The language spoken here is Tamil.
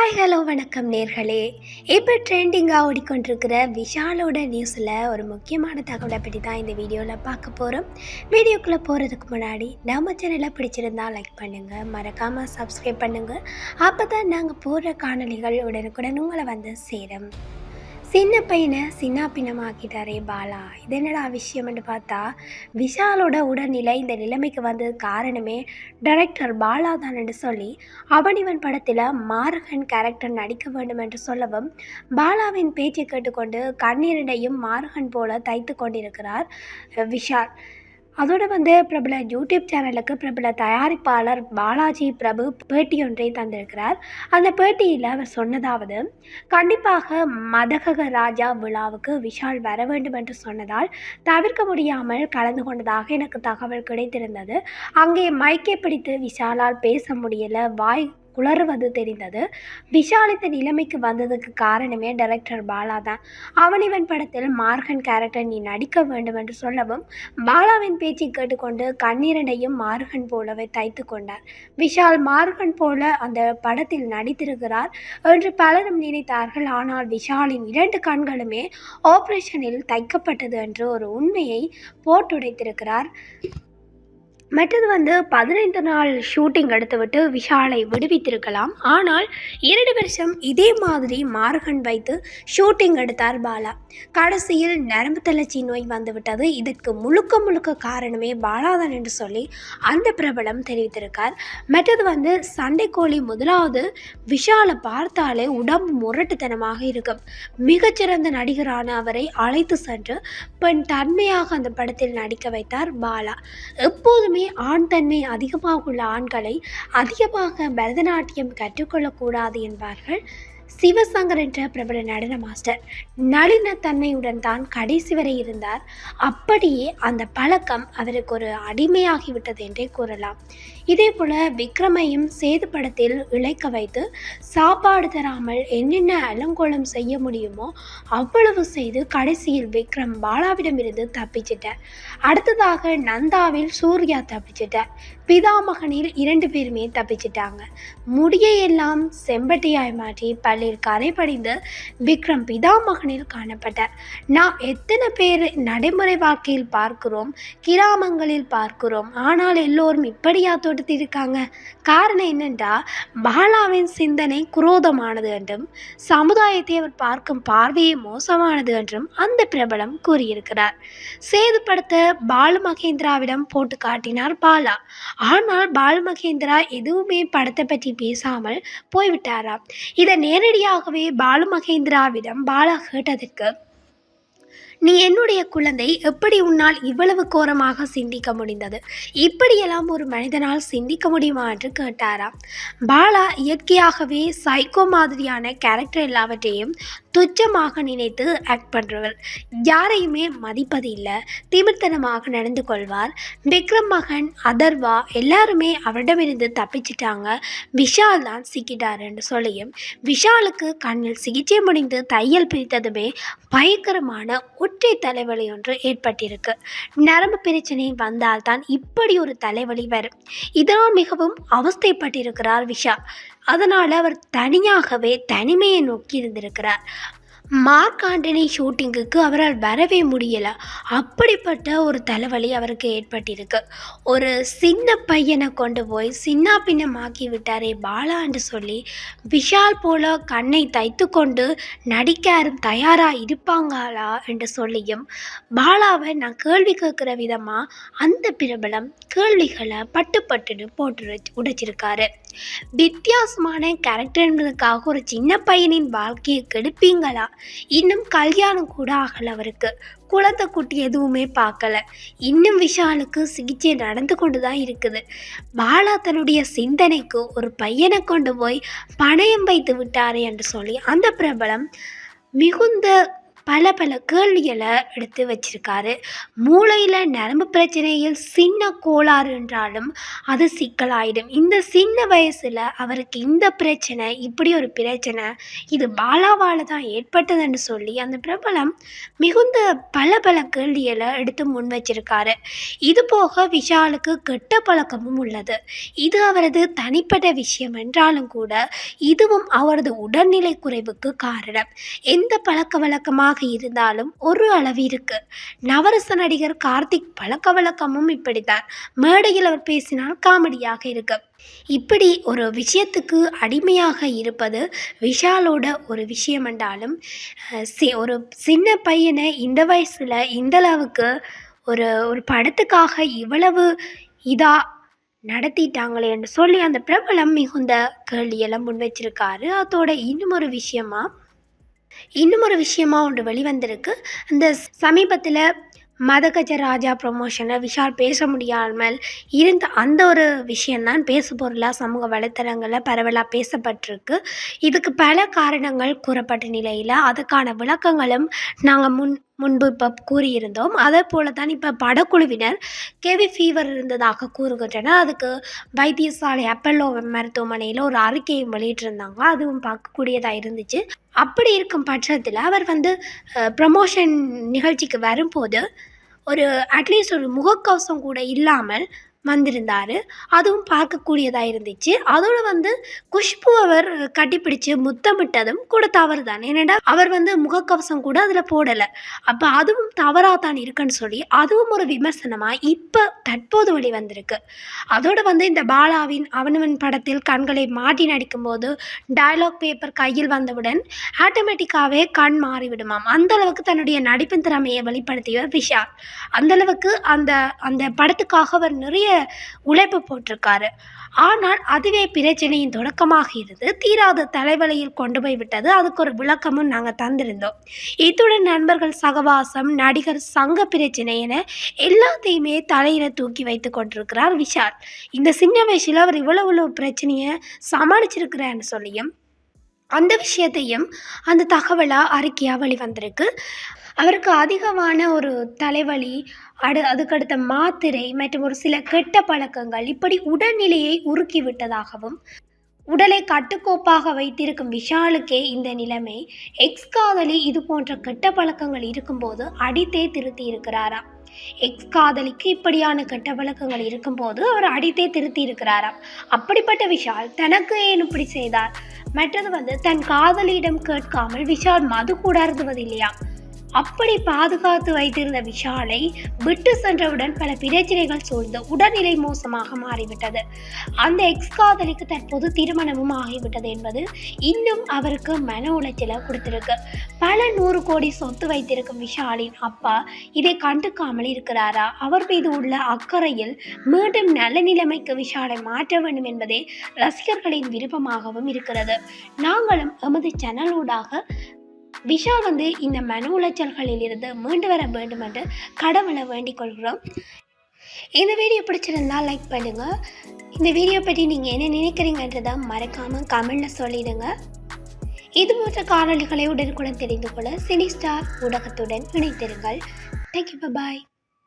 ஹாய் ஹலோ வணக்கம் நேர்களே. இப்போ ட்ரெண்டிங்காக ஓடிக்கொண்டிருக்கிற விஷாலோட நியூஸில் ஒரு முக்கியமான தகவலை பற்றி தான் இந்த வீடியோவில் பார்க்க போகிறோம். வீடியோக்குள்ளே போகிறதுக்கு முன்னாடி நம்ம சேனலை பிடிச்சிருந்தா லைக் பண்ணுங்கள், மறக்காமல் சப்ஸ்கிரைப் பண்ணுங்கள். அப்போ தான் நாங்கள் போடுற காணொலிகள் உடனுக்குடன் உங்களை வந்து சேரும். சின்ன பையனை சின்ன பின்னமாக்கிட்டாரே பாலா, இது என்னடா விஷயம்னு பார்த்தா, விஷாலோட உடல்நிலை இந்த நிலைமைக்கு வந்தது காரணமே டைரக்டர் பாலா தான் என்று சொல்லி அவனிவன் படத்தில் மார்கன் கேரக்டர் நடிக்க வேண்டும் என்று சொல்லவும் பாலாவின் பேச்சை கேட்டுக்கொண்டு கண்ணீரிடையும் மார்கன் போல தைத்து கொண்டிருக்கிறார் விஷால். அதோடு பிரபல யூடியூப் சேனலுக்கு பிரபல தயாரிப்பாளர் பாலாஜி பிரபு பேட்டி ஒன்றை தந்திருக்கிறார். அந்த பேட்டியில் அவர் சொன்னதாவது, கண்டிப்பாக மதகக ராஜா விழாவுக்கு விஷால் வர வேண்டும் என்று சொன்னதால் தவிர்க்க முடியாமல் கலந்து கொண்டதாக எனக்கு தகவல் கிடைத்திருந்தது. அங்கே மைக்கை பிடித்து விஷாலால் பேச முடியல, வாய் குளறுவது தெரிந்தது. விஷால் இந்த நிலைமைக்கு வந்ததுக்கு காரணமே டைரக்டர் பாலா தான். அவனிவன் படத்தில் மார்கன் கேரக்டர் நீ நடிக்க வேண்டும் என்று சொல்லவும் பாலாவின் பேச்சை கேட்டுக்கொண்டு கண்ணீரனையும் மார்கன் போலவே தைத்து கொண்டார். விஷால் மார்கன் போல அந்த படத்தில் நடித்திருக்கிறார் என்று பலரும் நினைத்தார்கள். ஆனால் விஷாலின் 2 கண்களுமே ஆபரேஷனில் தைக்கப்பட்டது என்று ஒரு உண்மையை போட்டுடைத்திருக்கிறார். மற்றது 15 நாள் ஷூட்டிங் எடுத்துவிட்டு விஷாலை விடுவித்திருக்கலாம். ஆனால் 2 வருஷம் இதே மாதிரி மார்கன் வைத்து ஷூட்டிங் எடுத்தார் பாலா. கடைசியில் நரம்பு தளர்ச்சி நோய் வந்துவிட்டது. இதற்கு முழுக்க காரணமே பாலாதான் என்று சொல்லி அந்த பிரபலம் தெரிவித்திருக்கார். மற்றது சண்டைக்கோழி முதலாவது விஷாலை பார்த்தாலே உடம்பு முரட்டுத்தனமாக இருக்கும். மிகச்சிறந்த நடிகரான அவரை அழைத்து சென்று பெண் தன்மையாக அந்த படத்தில் நடிக்க வைத்தார் பாலா. எப்போதுமே ஆண் தன்மை அதிகமாக உள்ள ஆண்களை அதிகமாக பரதநாட்டியம் கற்றுக்கொள்ளக்கூடாது என்பார்கள். சிவசங்கர் என்ற பிரபல நடன மாஸ்டர் நளினத்தன்மையுடன் தான் கடைசி வரை இருந்தார். அப்படியே அந்த பழக்கம் அவருக்கு ஒரு அடிமையாகிவிட்டது என்றே கூறலாம். இதே போல விக்ரமையும் சேது படத்தில் இழைக்க வைத்து சாப்பாடு தராமல் என்னென்ன அலங்கோலம் செய்ய முடியுமோ அவ்வளவு செய்து கடைசியில் விக்ரம் பாலாவிடமிருந்து தப்பிச்சிட்டார். அடுத்ததாக நந்தாவில் சூர்யா தப்பிச்சிட்டார். பிதாமகனில் 2 பேருமே தப்பிச்சிட்டாங்க. முடியையெல்லாம் செம்பட்டியாய் மாற்றி பள்ளியில் கரை படிந்து விக்ரம் பிதாமகனில் காணப்பட்டார். நான் எத்தனை பேர் நடைமுறை வாழ்க்கையில் பார்க்கிறோம், கிராமங்களில் பார்க்கிறோம். ஆனால் எல்லோரும் இப்படியா தொடுத்து இருக்காங்க? காரணம் என்னென்றா, பாலாவின் சிந்தனை குரோதமானது என்றும் சமுதாயத்தை அவர் பார்க்கும் பார்வையை மோசமானது என்றும் அந்த பிரபலம் கூறியிருக்கிறார். சேது படத்தை பாலு மகேந்திராவிடம் போட்டு காட்டினார் பாலா. ஆனால் பாலு மகேந்திரா எதுவுமே படத்தை பற்றி பேசாமல் போய்விட்டாராம். இதை நேரடியாகவே பாலு மகேந்திராவிடம் பாலா கேட்டதற்கு, நீ என்னுடைய குழந்தை, எப்படி உன்னால் இவ்வளவு கோரமாக சிந்திக்க முடிந்தது? இப்படியெல்லாம் ஒரு மனிதனால் சிந்திக்க முடியுமா என்று கேட்டாராம். பாலா இயற்கையாகவே சைக்கோ மாதிரியான கேரக்டர் எல்லாவற்றையும் துச்சமாக நினைத்து ஆக்ட் பண்ணுறவர். யாரையுமே மதிப்பது இல்லை, திமிர்த்தனமாக நடந்து கொள்வார். விக்ரம் மகன் அதர்வா எல்லாருமே அவரிடமிருந்து தப்பிச்சிட்டாங்க, விஷால் தான் சிக்கிட்டார் என்று சொல்லியும் விஷாலுக்கு கண்ணில் சிகிச்சை முடிந்து தையல் பிரித்ததுமே பயங்கரமான ஒற்றை தலைவலி ஒன்று ஏற்பட்டிருக்கு. நரம்பு பிரச்சனை வந்தால்தான் இப்படி ஒரு தலைவலி வரும். இதனால் மிகவும் அவஸ்தைப்பட்டிருக்கிறார் விஷால். அதனால் அவர் தனியாகவே தனிமையை நோக்கி இருந்திருக்கிறார். மார்க் ஆண்டனி ஷூட்டிங்குக்கு அவரால் வரவே முடியலை. அப்படிப்பட்ட ஒரு தலைவலி அவருக்கு ஏற்பட்டிருக்கு. ஒரு சின்ன பையனை கொண்டு போய் சின்ன பின்னமாக்கி விட்டாரே பாலா என்று சொல்லி விஷால் போல கண்ணை தைத்து கொண்டு நடிக்க யாரும் தயாராக இருப்பாங்களா என்று சொல்லியும் பாலாவை நான் கேள்வி கேட்குற விதமாக அந்த பிரபலம் கேள்விகளை பட்டுன்னு போட்டு உடைச்சிருக்காரு. வித்தியாசமான கேரக்டர் என்பதற்காக ஒரு சின்ன பையனின் வாழ்க்கையை கெடுப்பீங்களா? இன்னும் கல்யாணம் கூட ஆகல அவருக்கு, குழந்தை குட்டி எதுவுமே பார்க்கல. இன்னும் விஷாலுக்கு சிகிச்சை நடந்து கொண்டு தான் இருக்குது. பாலா தன்னுடைய சிந்தனைக்கு ஒரு பையனை கொண்டு போய் பணயம் வைத்து விட்டாரே என்று சொல்லி அந்த பிரபலம் மிகுந்த பல பல கேள்விகளை எடுத்து வச்சிருக்காரு. மூளையில் நரம்பு பிரச்சனையில் சின்ன கோளாறு என்றாலும் அது சிக்கலாயிடும். இந்த சின்ன வயசில் அவருக்கு இந்த பிரச்சனை, இப்படி ஒரு பிரச்சனை இது பாலாவால் தான் ஏற்பட்டதுன்னு சொல்லி அந்த பிரபலம் மிகுந்த பல பல கேள்விகளை எடுத்து முன் வச்சிருக்காரு. இது போக விஷாலுக்கு கெட்ட பழக்கமும் உள்ளது. இது அவரது தனிப்பட்ட விஷயம் என்றாலும் கூட இதுவும் அவரது உடல்நிலை குறைவுக்கு காரணம். எந்த பழக்க வழக்கமாக இருந்தாலும் ஒரு அளவு இருக்கு. நவரச நடிகர் கார்த்திக் பழக்க வழக்கமும் இப்படித்தான். மேடையில் அவர் பேசினால் காமெடியாக இருக்கு. இப்படி ஒரு விஷயத்துக்கு அடிமையாக இருப்பது விஷாலோட ஒரு விஷயம் என்றாலும் ஒரு சின்ன பையனை இந்த வயசில் இந்த அளவுக்கு ஒரு ஒரு படத்துக்காக இவ்வளவு இதாக நடத்திட்டாங்களே என்று சொல்லி அந்த பிரபலம் மிகுந்த கேள்வியெல்லாம் முன் வச்சிருக்காரு. அதோட இன்னும் ஒரு விஷயமா ஒன்று வெளிவந்திருக்கு. அந்த சமீபத்தில் மதகஜ ராஜா ப்ரொமோஷனில் விஷால் பேச முடியாமல் இருந்த அந்த ஒரு விஷயந்தான் பேசு பொருளாக சமூக வலைத்தளங்களில் பரவலாக பேசப்பட்டிருக்கு. இதுக்கு பல காரணங்கள் கூறப்பட்ட நிலையில் அதுக்கான விளக்கங்களும் நாங்கள் முன்பு இப்போ கூறியிருந்தோம். அதே போல தான் இப்போ படக்குழுவினர் கேவி ஃபீவர் இருந்ததாக கூறுகின்றனர். அதுக்கு வைத்தியசாலை அப்பல்லோ மருத்துவமனையில் ஒரு அறிக்கையை வெளியிட்டிருந்தாங்க. அதுவும் பார்க்கக்கூடியதாக இருந்துச்சு. அப்படி இருக்கும் பட்சத்தில் அவர் ப்ரமோஷன் நிகழ்ச்சிக்கு வரும்போது ஒரு அட்லீஸ்ட் ஒரு முகக்கவசம் கூட இல்லாமல் வந்திருந்தார். அதுவும் பார்க்கக்கூடியதாக இருந்துச்சு. அதோடு குஷ்பு அவர் கட்டிப்பிடிச்சு முத்தமிட்டதும் கூட தவறு தான். ஏன்னா அவர் முகக்கவசம் கூட அதில் போடலை. அப்போ அதுவும் தவறாக தான் இருக்குன்னு சொல்லி அதுவும் ஒரு விமர்சனமாக இப்போ தற்போது வெளிவந்திருக்கு. அதோடு இந்த பாலாவின் அவனவன் படத்தில் கண்களை மாட்டி நடிக்கும்போது டயலாக் பேப்பர் கையில் வந்தவுடன் ஆட்டோமேட்டிக்காகவே கண் மாறிவிடுமாம். அந்தளவுக்கு தன்னுடைய நடிப்பின் திறமையை வெளிப்படுத்தியவர் விஷால். அந்தளவுக்கு அந்த படத்துக்காக அவர் நிறைய உழைப்பு போட்டிருக்காரு. ஆனால் அதுவே பிரச்சனையின் தொடக்கமாக இருந்து தீராத தலைவலியில் கொண்டு போய் விட்டது. அதுக்கு ஒரு விளக்கமும் நாங்கள் தந்திருந்தோம். இத்துடன் நண்பர்கள் சகவாசம், நடிகர் சங்க பிரச்சனை என எல்லாத்தையுமே தலையில தூக்கி வைத்து கொண்டிருக்கிறார் விஷால். இந்த சின்ன வயசில் அவர் இவ்வளவு பிரச்சனையை சமாளிச்சிருக்கிறான்னு சொல்லியும் அந்த விஷயத்தையும் அந்த தகவலாக அறிக்கையாக வெளிவந்திருக்கு. அவருக்கு அதிகமான ஒரு தலைவலி, அதுக்கடுத்த மாத்திரை மற்றும் ஒரு சில கெட்ட பழக்கங்கள் இப்படி உடல்நிலையை உருக்கி விட்டதாகவும், உடலை கட்டுக்கோப்பாக வைத்திருக்கும் விஷாலுக்கே இந்த நிலைமை. எக்ஸ் காதலி இது போன்ற கெட்ட பழக்கங்கள் இருக்கும்போது அடித்தே திருத்தி இருக்கிறாராம். எக்ஸ் காதலிக்கு இப்படியான கெட்ட பழக்கங்கள் இருக்கும்போது அவர் அடித்தே திருத்தி இருக்கிறாராம். அப்படிப்பட்ட விஷால் தனக்கு ஏன் இப்படி செய்தார்? மற்றது தன் காதலியிடம் கேட்காமல் விஷால் மது கூட அருந்துவதில்லையா? அப்படி பாதுகாத்து வைத்திருந்த விஷாலை விட்டு சென்றவுடன் பல பிரச்சனைகள் சூழ்ந்து உடல்நிலை மோசமாக மாறிவிட்டது. அந்த எக்ஸ் காதலிக்கு தற்போது திருமணமும் ஆகிவிட்டது என்பது இன்னும் அவருக்கு மன உளைச்சலை கொடுத்திருக்கு. பல 100 கோடி சொத்து வைத்திருக்கும் விஷாலின் அப்பா இதை கண்டுக்காமல் இருக்கிறாரா? அவர் மீது உள்ள அக்கறையில் மீண்டும் நல்ல நிலைமைக்கு விஷாலை மாற்ற வேண்டும் என்பதே ரசிகர்களின் விருப்பமாகவும் இருக்கிறது. நாங்களும் எமது சேனலூடாக விஷால் இந்த மன உளைச்சல்களில் இருந்து மீண்டு வர வேண்டும் என்று கடவுளை வேண்டிக் கொள்கிறோம். இந்த வீடியோ பிடிச்சிருந்தால் லைக் பண்ணுங்கள். இந்த வீடியோ பற்றி நீங்கள் என்ன நினைக்கிறீங்கன்றதை மறக்காமல் கமெண்டில் சொல்லிடுங்க. இது போன்ற காணொளிகளை உடனுக்குடன் தெரிந்து கொள்ள சினி ஸ்டார் ஊடகத்துடன் இணைத்திருங்கள். தேங்க்யூ, பாய்.